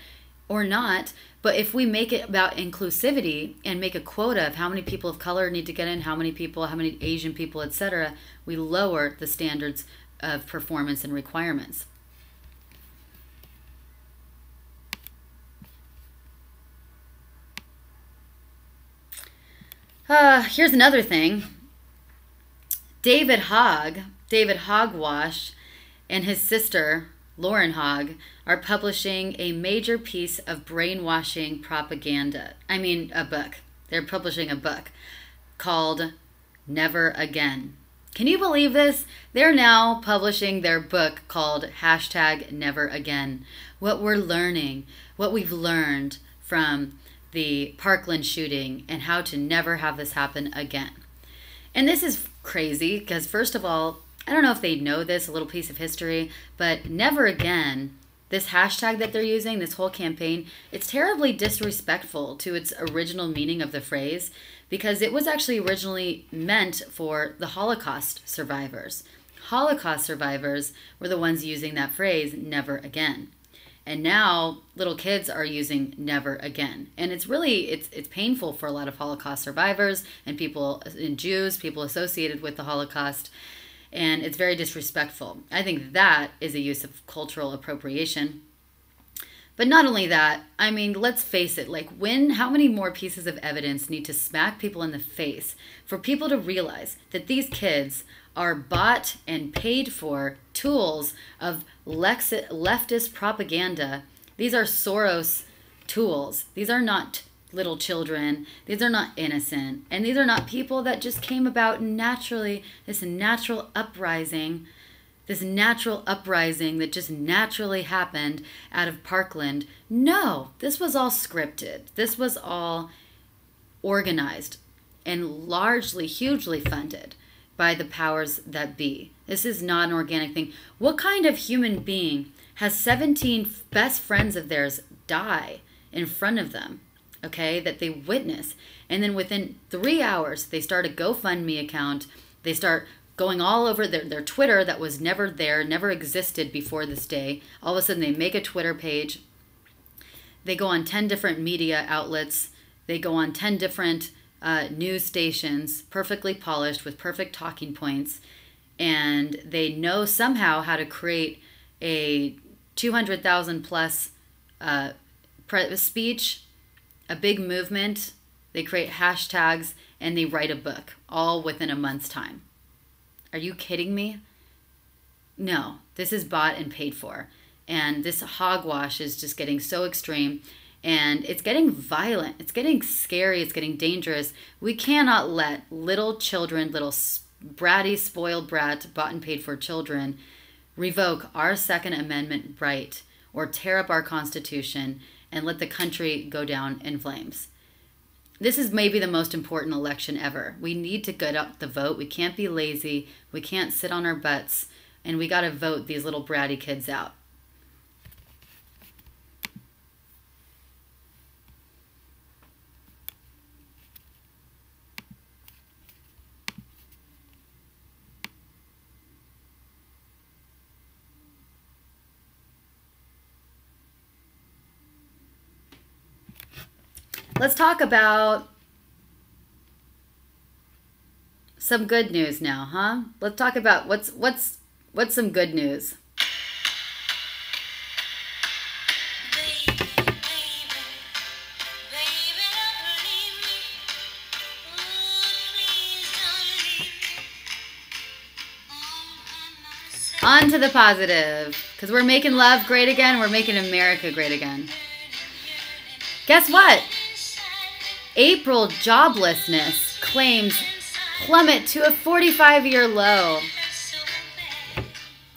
Speaker 1: or not. But if we make it about inclusivity and make a quota of how many people of color need to get in, how many Asian people, etc., we lower the standards of performance and requirements. Here's another thing. David Hogwash, and his sister, Lauren Hogg, are publishing a major piece of brainwashing propaganda. A book. They're publishing a book called Never Again. Can you believe this? They're now publishing their book called #NeverAgain. What we're learning, what we've learned from the Parkland shooting and how to never have this happen again. And this is crazy because, first of all, I don't know if they know this, a little piece of history, but never again, this hashtag that they're using, this whole campaign, it's terribly disrespectful to its original meaning of the phrase because it was actually originally meant for the Holocaust survivors. Holocaust survivors were the ones using that phrase, never again. And now little kids are using never again. And it's really, it's painful for a lot of Holocaust survivors and people, and Jews, people associated with the Holocaust. And it's very disrespectful. I think that is a use of cultural appropriation. But not only that, let's face it, how many more pieces of evidence need to smack people in the face for people to realize that these kids are bought and paid for tools of leftist propaganda? These are Soros tools. These are not little children. These are not innocent. And these are not people that just came about naturally, this natural uprising that just naturally happened out of Parkland. No, this was all scripted. This was all organized and largely, hugely funded by the powers that be. This is not an organic thing. What kind of human being has 17 best friends of theirs die in front of them? Okay, that they witness. And then within 3 hours, they start a GoFundMe account. They start going all over their Twitter that was never there, never existed before this day. All of a sudden they make a Twitter page. They go on 10 different media outlets. They go on 10 different news stations, perfectly polished with perfect talking points. And they know somehow how to create a 200,000 plus speech, a big movement. They create hashtags and they write a book all within a month's time. Are you kidding me? No, this is bought and paid for. And this hogwash is just getting so extreme, and it's getting violent. It's getting scary. It's getting dangerous. We cannot let little children, little bratty, spoiled brat, bought and paid for children revoke our Second Amendment right or tear up our Constitution and let the country go down in flames. This is maybe the most important election ever. We need to get up the vote. We can't be lazy. We can't sit on our butts, and we got to vote these little bratty kids out. Let's talk about some good news now, huh? Let's talk about what's some good news. On to the positive, because we're making love great again. We're making America great again. Guess what? April joblessness claims plummet to a 45-year low.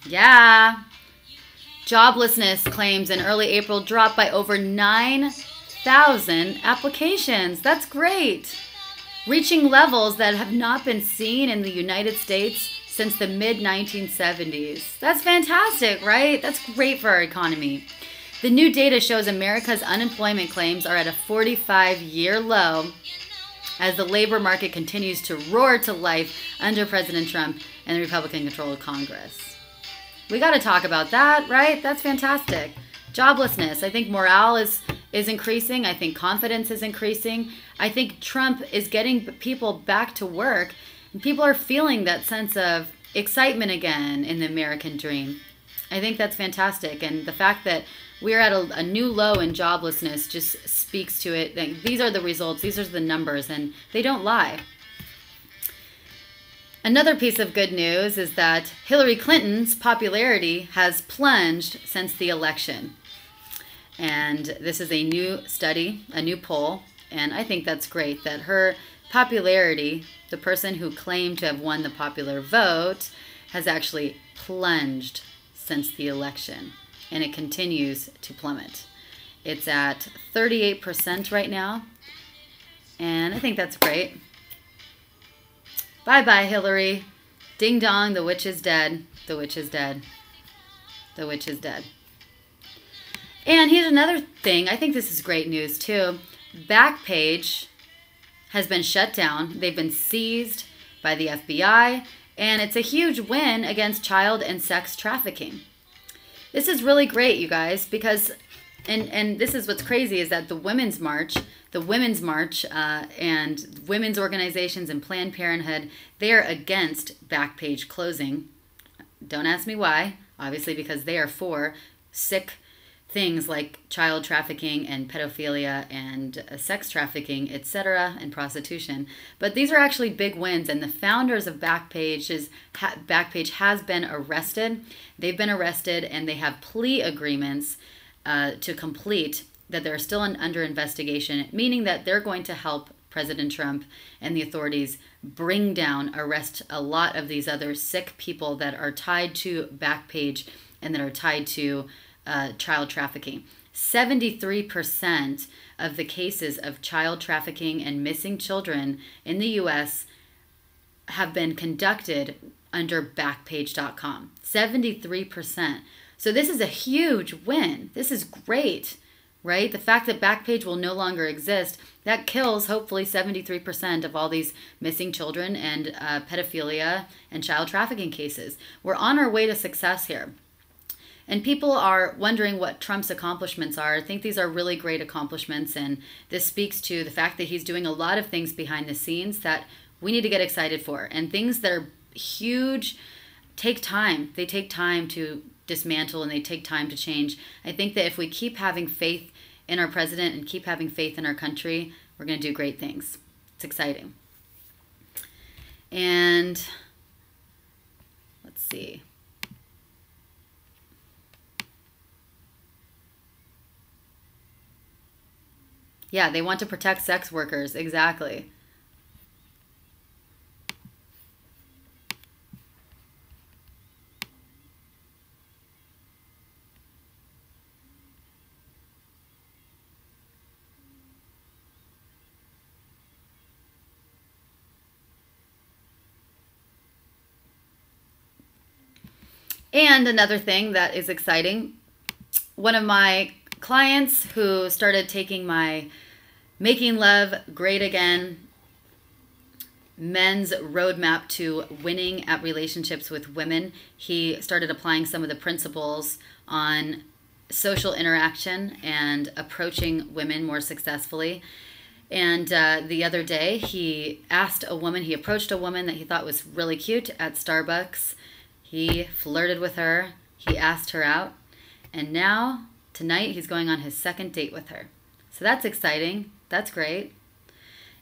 Speaker 1: Yeah. Joblessness claims in early April dropped by over 9,000 applications. That's great. Reaching levels that have not been seen in the United States since the mid-1970s. That's fantastic, right? That's great for our economy. The new data shows America's unemployment claims are at a 45-year low as the labor market continues to roar to life under President Trump and the Republican-controlled Congress. We got to talk about that, right? That's fantastic. Joblessness. I think morale is increasing. I think confidence is increasing. I think Trump is getting people back to work, and people are feeling that sense of excitement again in the American dream. I think that's fantastic. And the fact that we're at a new low in joblessness just speaks to it. These are the results. These are the numbers, and they don't lie. Another piece of good news is that Hillary Clinton's popularity has plunged since the election. And this is a new study, a new poll, and I think that's great that her popularity, the person who claimed to have won the popular vote, has actually plunged since the election. And it continues to plummet. It's at 38% right now, and I think that's great. Bye-bye, Hillary. Ding dong, the witch is dead. The witch is dead. The witch is dead. And here's another thing. I think this is great news, too. Backpage has been shut down. They've been seized by the FBI, and it's a huge win against child and sex trafficking. This is really great, you guys, because, and this is what's crazy, is that the Women's March and women's organizations and Planned Parenthood, they are against Backpage closing. Don't ask me why. Obviously, because they are for sick things like child trafficking and pedophilia and sex trafficking, etc., and prostitution. But these are actually big wins, and the founders of Backpage has been arrested. They've been arrested, and they have plea agreements to complete that they're still under investigation, meaning that they're going to help President Trump and the authorities bring down, arrest a lot of these other sick people that are tied to Backpage and that are tied to child trafficking. 73% of the cases of child trafficking and missing children in the U.S. have been conducted under Backpage.com. 73%. So this is a huge win. This is great. right? The fact that Backpage will no longer exist, that kills hopefully 73% of all these missing children and pedophilia and child trafficking cases. We're on our way to success here. And people are wondering what Trump's accomplishments are. I think these are really great accomplishments, and this speaks to the fact that he's doing a lot of things behind the scenes that we need to get excited for. And things that are huge take time. They take time to dismantle, and they take time to change. I think that if we keep having faith in our president and keep having faith in our country, we're going to do great things. It's exciting. And let's see. Yeah, they want to protect sex workers. Exactly. And another thing that is exciting, one of my clients who started taking my Making Love Great Again men's roadmap to winning at relationships with women, he started applying some of the principles on social interaction and approaching women more successfully. And the other day, he approached a woman that he thought was really cute at Starbucks. He flirted with her. He asked her out. And now, tonight, he's going on his second date with her. So that's exciting. That's great.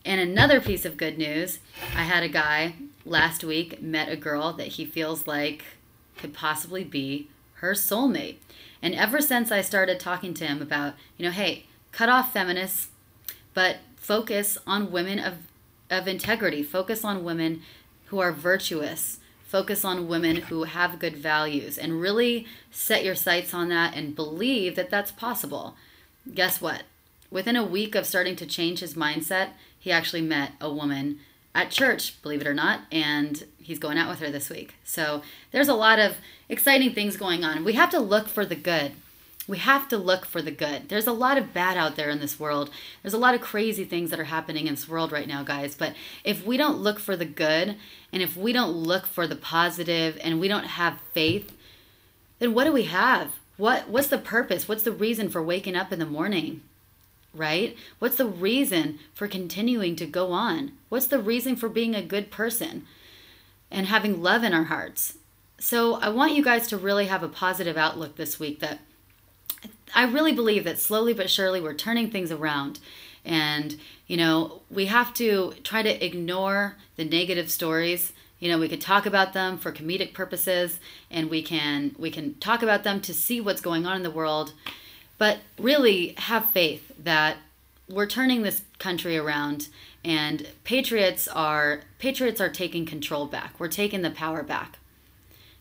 Speaker 1: And another piece of good news, I had a guy last week met a girl that he feels like could possibly be her soulmate. And ever since I started talking to him about, hey, cut off feminists, but focus on women of integrity. Focus on women who are virtuous. Focus on women who have good values, and really set your sights on that and believe that that's possible. Guess what? Within a week of starting to change his mindset, he actually met a woman at church, believe it or not, and he's going out with her this week. So there's a lot of exciting things going on. We have to look for the good. We have to look for the good. There's a lot of bad out there in this world. There's a lot of crazy things that are happening in this world right now, guys. But if we don't look for the good, and if we don't look for the positive, and we don't have faith, then what do we have? What's the purpose? What's the reason for waking up in the morning? Right? What's the reason for continuing to go on? What's the reason for being a good person and having love in our hearts? So I want you guys to really have a positive outlook this week, that I really believe that slowly but surely we're turning things around. And, we have to try to ignore the negative stories. We could talk about them for comedic purposes, and we can talk about them to see what's going on in the world. But really have faith that we're turning this country around, and patriots are taking control back. We're taking the power back.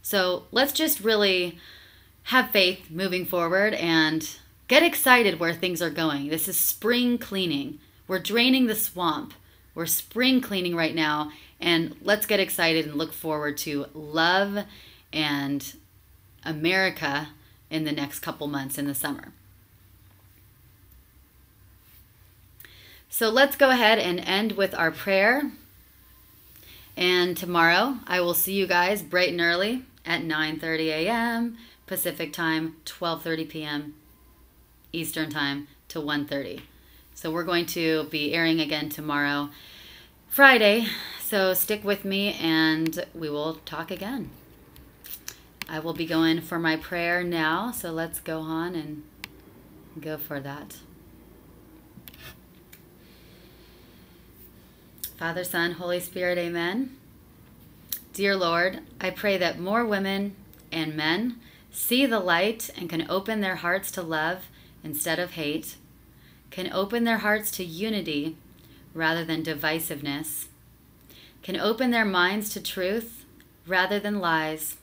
Speaker 1: So let's just really have faith moving forward and get excited where things are going. This is spring cleaning. We're draining the swamp. We're spring cleaning right now, and let's get excited and look forward to love and America in the next couple months in the summer. So let's go ahead and end with our prayer. And tomorrow I will see you guys bright and early at 9:30 a.m. Pacific time, 12:30 p.m. Eastern time to 1:30. So we're going to be airing again tomorrow, Friday. So stick with me and we will talk again. I will be going for my prayer now. So let's go on and go for that. Father, Son, Holy Spirit, amen. Dear Lord, I pray that more women and men see the light and can open their hearts to love instead of hate, can open their hearts to unity rather than divisiveness, can open their minds to truth rather than lies.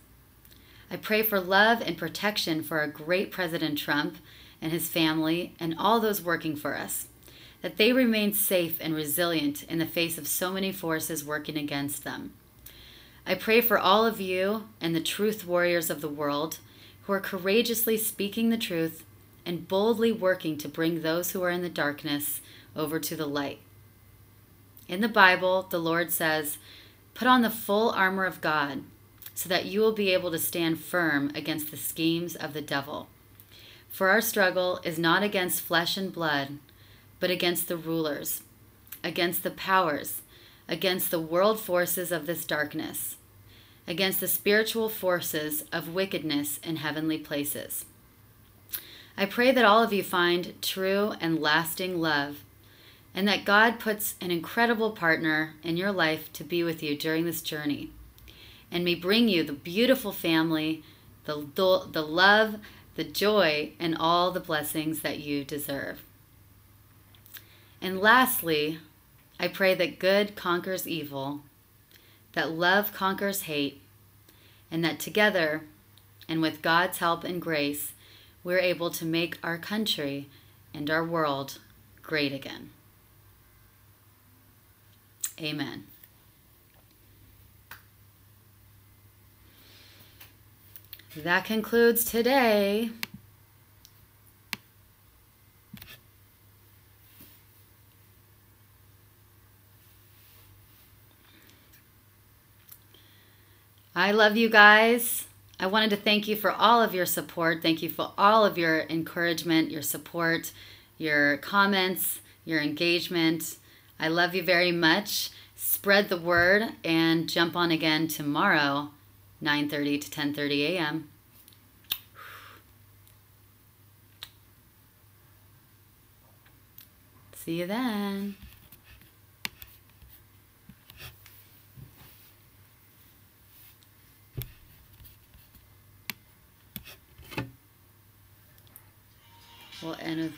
Speaker 1: I pray for love and protection for our great President Trump and his family and all those working for us, that they remain safe and resilient in the face of so many forces working against them. I pray for all of you and the truth warriors of the world who are courageously speaking the truth and boldly working to bring those who are in the darkness over to the light. In the Bible, the Lord says, "Put on the full armor of God so that you will be able to stand firm against the schemes of the devil. For our struggle is not against flesh and blood, but against the rulers, against the powers, against the world forces of this darkness, against the spiritual forces of wickedness in heavenly places." I pray that all of you find true and lasting love, and that God puts an incredible partner in your life to be with you during this journey, and may bring you the beautiful family, the love, the joy, and all the blessings that you deserve. And lastly, I pray that good conquers evil, that love conquers hate, and that together, and with God's help and grace, we're able to make our country and our world great again. Amen. That concludes today. I love you guys. I wanted to thank you for all of your support. Thank you for all of your encouragement, your support, your comments, your engagement. I love you very much. Spread the word and jump on again tomorrow, 9:30 to 10:30 a.m. See you then. We'll end with